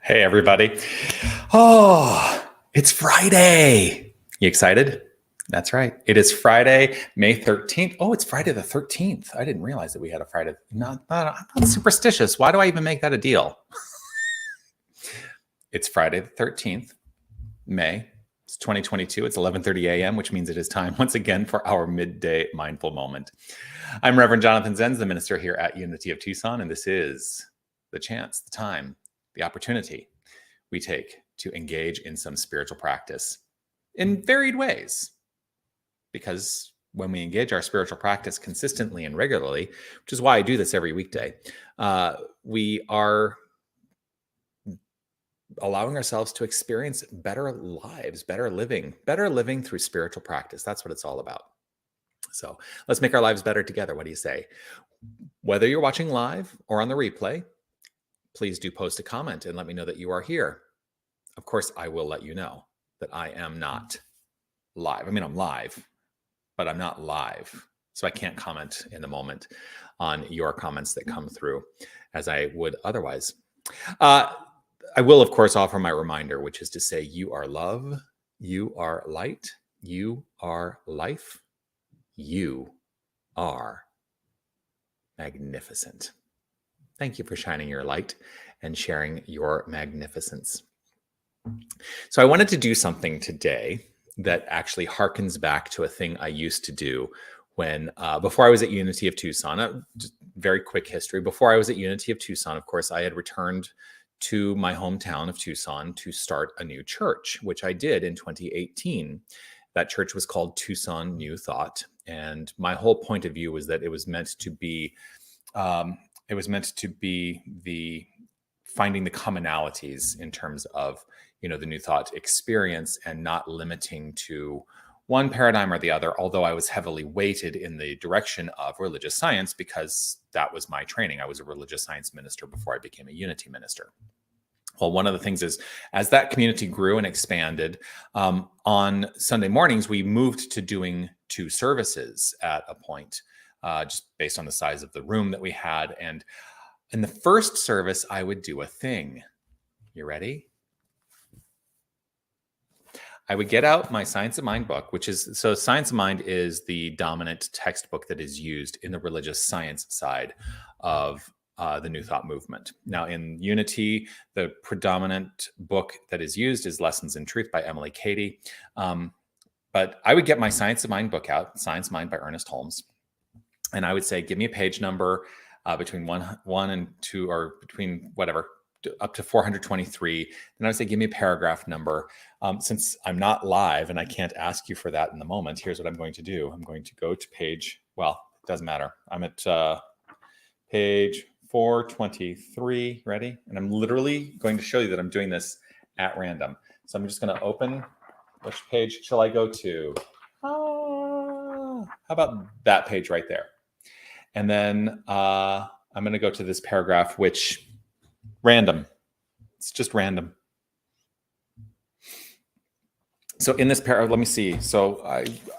Hey, everybody. Oh, it's Friday. You excited? That's right. It is Friday, May 13th. Oh, it's Friday the 13th. I didn't realize that we had a Friday. I'm not superstitious. Why do I even make that a deal? It's Friday the 13th, May. It's 2022. It's 11:30 a.m., which means it is time once again for our Midday Mindful Moment. I'm Reverend Jonathan Zenz, the minister here at Unity of Tucson, and this is the chance, the time, the opportunity we take to engage in some spiritual practice in varied ways. Because when we engage our spiritual practice consistently and regularly, which is why I do this every weekday, we are allowing ourselves to experience better lives, better living through spiritual practice. That's what it's all about. So let's make our lives better together. What do you say? Whether you're watching live or on the replay, please do post a comment and let me know that you are here. Of course, I will let you know that I am not live. I mean, I'm live, but I'm not live. So I can't comment in the moment on your comments that come through as I would otherwise. I will, of course, offer my reminder, which is to say, you are love, you are light, you are life, you are magnificent. Thank you for shining your light and sharing your magnificence. So I wanted to do something today that actually harkens back to a thing I used to do when, before I was at Unity of Tucson. Just very quick history. Before I was at Unity of Tucson, of course, I had returned to my hometown of Tucson to start a new church, which I did in 2018. That church was called Tucson New Thought. And my whole point of view was that it was meant to be the finding the commonalities in terms of, the New Thought experience and not limiting to one paradigm or the other, although I was heavily weighted in the direction of religious science because that was my training. I was a religious science minister before I became a Unity minister. Well, one of the things is, as that community grew and expanded, on Sunday mornings, we moved to doing 2 services at a point, just based on the size of the room that we had. And in the first service, I would do a thing. You ready? I would get out my Science of Mind book, so Science of Mind is the dominant textbook that is used in the religious science side of the New Thought movement. Now, in Unity, the predominant book that is used is Lessons in Truth by Emily Cady. But I would get my Science of Mind book out, Science of Mind by Ernest Holmes, and I would say, give me a page number between one and 2, or between whatever, up to 423. And I would say, give me a paragraph number. Since I'm not live and I can't ask you for that in the moment, here's what I'm going to do. I'm going to go to page, well, it doesn't matter. I'm at page 423, ready? And I'm literally going to show you that I'm doing this at random. So I'm just going to open, which page shall I go to? How about that page right there? And then I'm going to go to this paragraph, which random. It's just random. So in this paragraph, let me see. So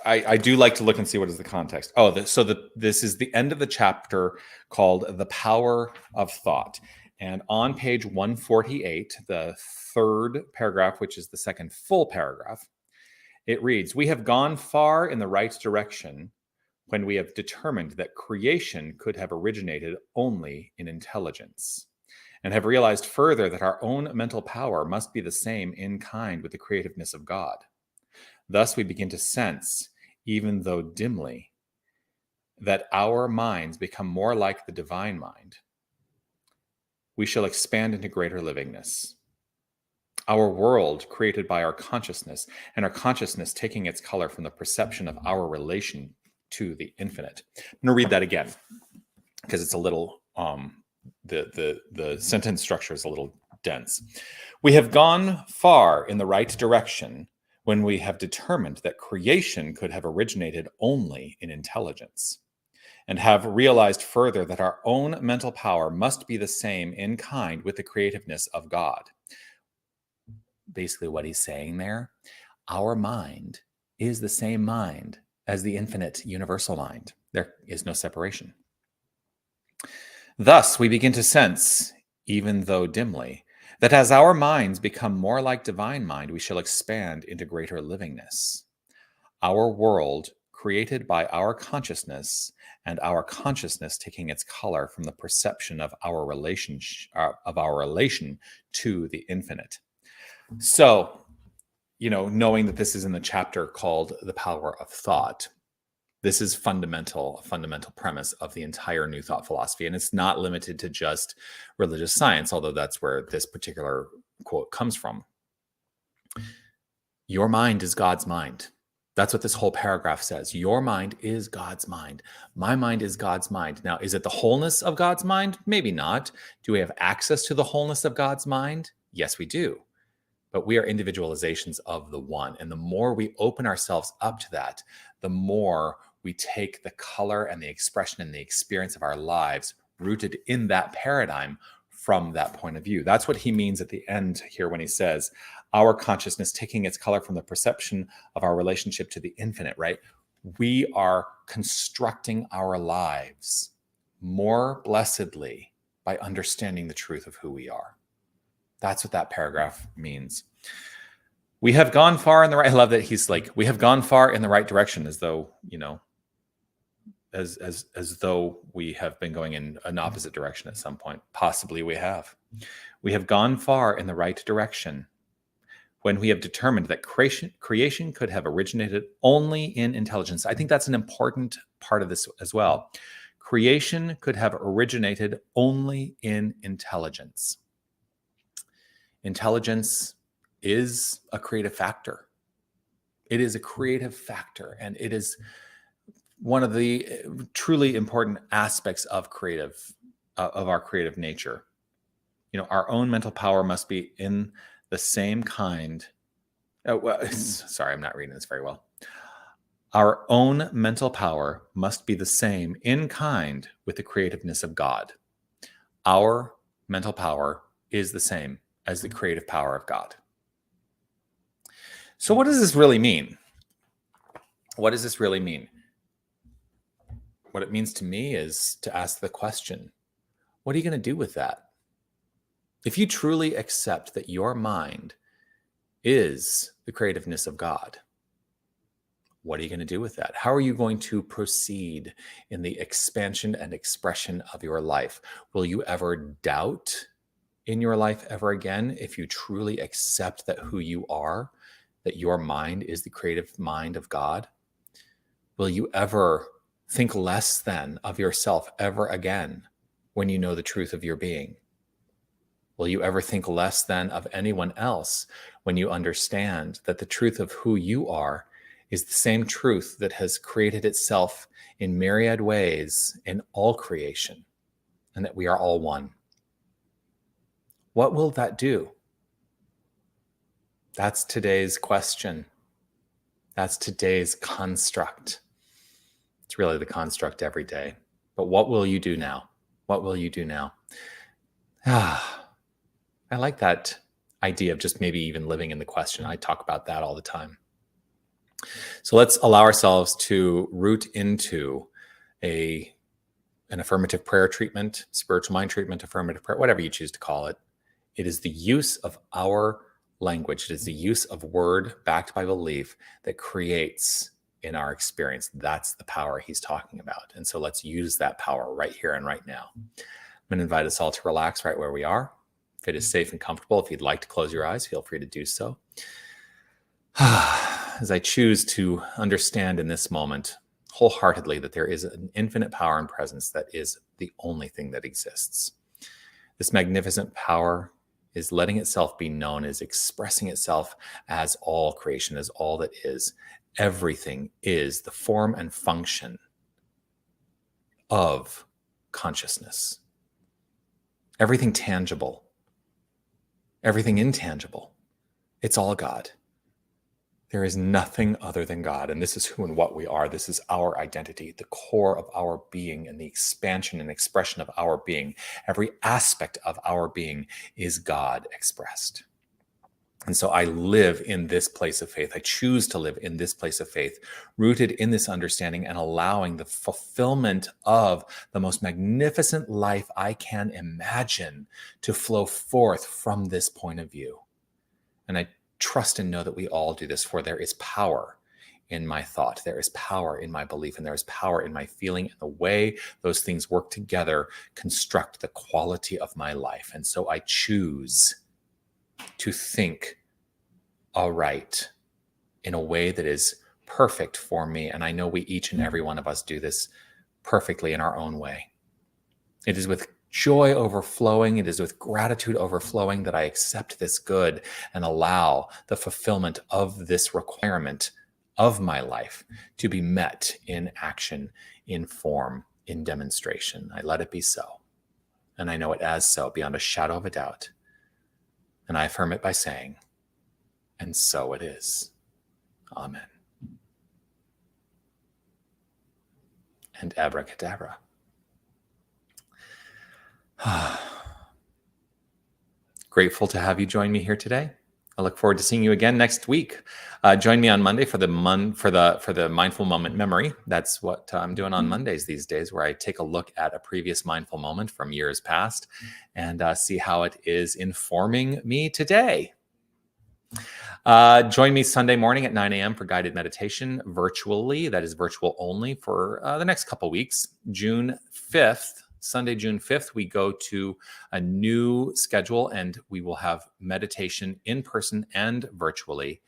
I do like to look and see what is the context. This is the end of the chapter called The Power of Thought. And on page 148, the third paragraph, which is the second full paragraph, it reads, "We have gone far in the right direction when we have determined that creation could have originated only in intelligence, and have realized further that our own mental power must be the same in kind with the creativeness of God. Thus we begin to sense, even though dimly, that our minds become more like the divine mind. We shall expand into greater livingness. Our world created by our consciousness, and our consciousness taking its color from the perception of our relation to the infinite." I'm going to read that again because it's a little, the sentence structure is a little dense. "We have gone far in the right direction when we have determined that creation could have originated only in intelligence, and have realized further that our own mental power must be the same in kind with the creativeness of God." Basically what he's saying there, our mind is the same mind as the infinite universal mind. There is no separation. "Thus we begin to sense, even though dimly, That as our minds become more like divine mind, we shall expand into greater livingness. Our world, created by our consciousness, and our consciousness taking its color from the perception of our relation to the infinite. So, knowing that this is in the chapter called The Power of Thought, this is a fundamental premise of the entire New Thought philosophy. And it's not limited to just religious science, although that's where this particular quote comes from. Your mind is God's mind. That's what this whole paragraph says. Your mind is God's mind. My mind is God's mind. Now, is it the wholeness of God's mind? Maybe not. Do we have access to the wholeness of God's mind? Yes, we do. But we are individualizations of the one. And the more we open ourselves up to that, the more we take the color and the expression and the experience of our lives rooted in that paradigm from that point of view. That's what he means at the end here when he says, our consciousness taking its color from the perception of our relationship to the infinite, right? We are constructing our lives more blessedly by understanding the truth of who we are. That's what that paragraph means. We have gone far in the right. I love that he's like, we have gone far in the right direction, as though, as though we have been going in an opposite direction at some point. Possibly we have. We have gone far in the right direction when we have determined that creation could have originated only in intelligence. I think that's an important part of this as well. Creation could have originated only in intelligence. Intelligence is a creative factor. It is a creative factor, and it is one of the truly important aspects of our creative nature. Our own mental power must be in the same kind. Sorry, I'm not reading this very well. Our own mental power must be the same in kind with the creativeness of God. Our mental power is the same as the creative power of God. So what does this really mean? What does this really mean? What it means to me is to ask the question, what are you going to do with that? If you truly accept that your mind is the creativeness of God, what are you going to do with that? How are you going to proceed in the expansion and expression of your life? Will you ever doubt in your life ever again if you truly accept that who you are, that your mind is the creative mind of God? Will you ever think less than of yourself ever again when you know the truth of your being? Will you ever think less than of anyone else when you understand that the truth of who you are is the same truth that has created itself in myriad ways in all creation, and that we are all one? What will that do? That's today's question. That's today's construct. It's really the construct every day. But what will you do now? What will you do now? I like that idea of just maybe even living in the question. I talk about that all the time. So let's allow ourselves to root into an affirmative prayer treatment, spiritual mind treatment, affirmative prayer, whatever you choose to call it. It is the use of our language. It is the use of word backed by belief that creates in our experience. That's the power he's talking about. And so let's use that power right here and right now. I'm going to invite us all to relax right where we are. If it is safe and comfortable, if you'd like to close your eyes, feel free to do so. As I choose to understand in this moment wholeheartedly that there is an infinite power and presence that is the only thing that exists. This magnificent power is letting itself be known, is expressing itself as all creation, as all that is. Everything is the form and function of consciousness. Everything tangible, everything intangible, it's all God. There is nothing other than God, and this is who and what we are. This is our identity, the core of our being, and the expansion and expression of our being. Every aspect of our being is God expressed. And so I live in this place of faith. I choose to live in this place of faith, rooted in this understanding and allowing the fulfillment of the most magnificent life I can imagine to flow forth from this point of view. And I trust and know that we all do this, for there is power in my thought. There is power in my belief, and there is power in my feeling, and the way those things work together construct the quality of my life. And so I choose to think aright in a way that is perfect for me. And I know we each and every one of us do this perfectly in our own way. It is with joy overflowing, it is with gratitude overflowing that I accept this good and allow the fulfillment of this requirement of my life to be met in action, in form, in demonstration. I let it be so. And I know it as so beyond a shadow of a doubt. And I affirm it by saying, and so it is. Amen. And abracadabra. Grateful to have you join me here today. I look forward to seeing you again next week. Join me on Monday for the mindful moment memory. That's what I'm doing on Mondays these days, where I take a look at a previous mindful moment from years past and see how it is informing me today. Join me Sunday morning at 9 a.m. for guided meditation virtually. That is virtual only for the next couple weeks. June 5th, Sunday, June 5th, we go to a new schedule and we will have meditation in person and virtually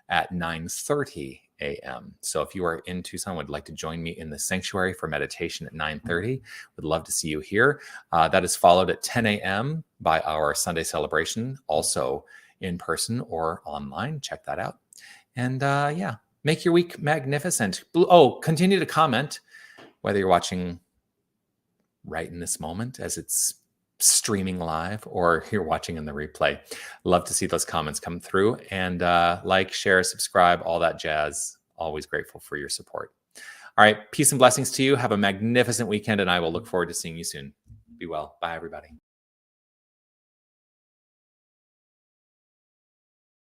at 9:30 a.m. So if you are in Tucson, would like to join me in the sanctuary for meditation at 9:30, would love to see you here. That is followed at 10 a.m. by our Sunday celebration, also in person or online. Check that out. And make your week magnificent. Oh, continue to comment, whether you're watching right in this moment as it's streaming live or you're watching in the replay. Love to see those comments come through, and like, share, subscribe, all that jazz. Always grateful for your support. All right. Peace and blessings to you. Have a magnificent weekend, and I will look forward to seeing you soon. Be well. Bye, everybody.